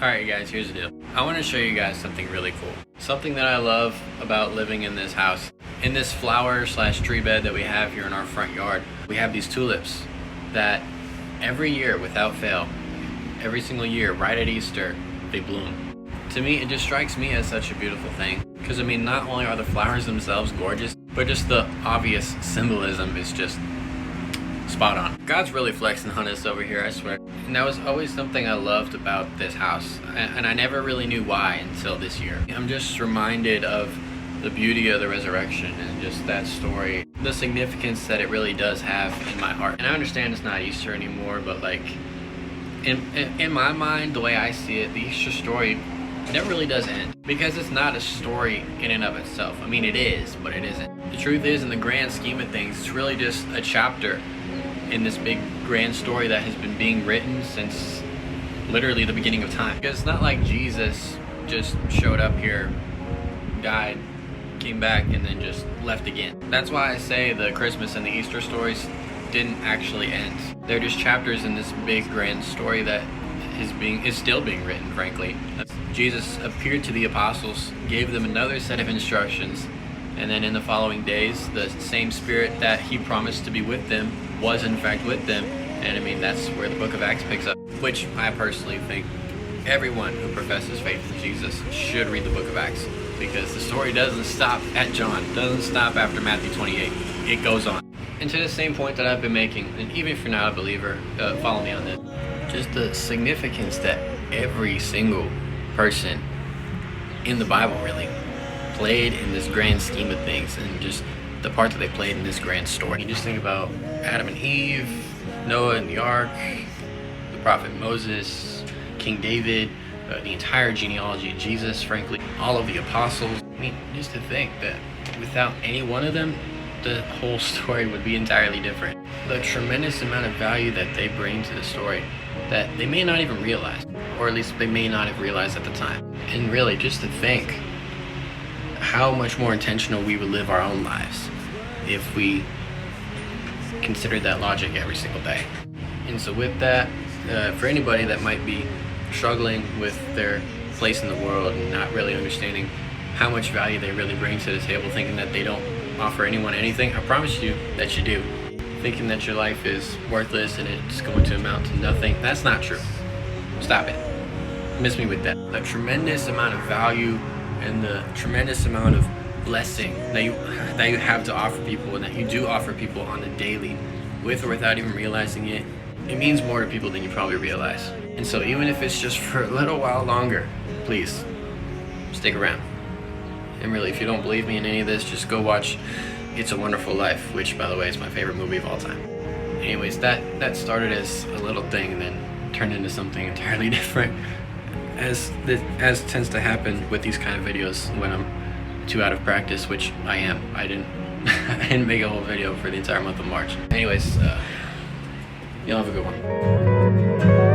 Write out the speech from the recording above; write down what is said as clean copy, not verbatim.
Alright guys, here's the deal. I want to show you guys something really cool. Something that I love about living in this house. In this flower/tree bed that we have here in our front yard, we have these tulips that every year without fail, every single year right at Easter, they bloom. To me, it just strikes me as such a beautiful thing. Because I mean, not only are the flowers themselves gorgeous, but just the obvious symbolism is just spot on. God's really flexing on us over here, I swear. And that was always something I loved about this house. And I never really knew why until this year. I'm just reminded of the beauty of the resurrection and just that story. The significance that it really does have in my heart. And I understand it's not Easter anymore, but like, in my mind, the way I see it, the Easter story never really does end. Because it's not a story in and of itself. I mean, it is, but it isn't. The truth is, in the grand scheme of things, it's really just a chapter in this big grand story that has been being written since literally the beginning of time. Because it's not like Jesus just showed up here, died, came back, and then just left again. That's why I say the Christmas and the Easter stories didn't actually end. They're just chapters in this big grand story that is still being written, frankly. Jesus appeared to the apostles, gave them another set of instructions, and then in the following days, the same Spirit that he promised to be with them was in fact with them. And I mean, that's where the book of Acts picks up, which I personally think everyone who professes faith in Jesus should read the book of Acts, because the story doesn't stop at John, doesn't stop after Matthew 28, it goes on. And to the same point that I've been making, and even if you're not a believer, follow me on this, just the significance that every single person in the Bible really played in this grand scheme of things, and just the part that they played in this grand story. You just think about Adam and Eve, Noah and the ark, the prophet Moses, King David, the entire genealogy of Jesus, frankly, all of the apostles. I mean, just to think that without any one of them, the whole story would be entirely different. The tremendous amount of value that they bring to the story that they may not even realize, or at least they may not have realized at the time. And really, just to think how much more intentional we would live our own lives if we considered that logic every single day. And so with that, for anybody that might be struggling with their place in the world and not really understanding how much value they really bring to the table, thinking that they don't offer anyone anything, I promise you that you do. Thinking that your life is worthless and it's going to amount to nothing, that's not true. Stop it. Miss me with that. The tremendous amount of value and the tremendous amount of blessing that you have to offer people, and that you do offer people on the daily, with or without even realizing it, it means more to people than you probably realize. And so even if it's just for a little while longer, please stick around. And really, if you don't believe me in any of this, just go watch It's a Wonderful Life, which, by the way, is my favorite movie of all time. Anyways, that started as a little thing and then turned into something entirely different, as tends to happen with these kind of videos when I'm too out of practice, which I am. I didn't make a whole video for the entire month of March. Anyways, you'll have a good one.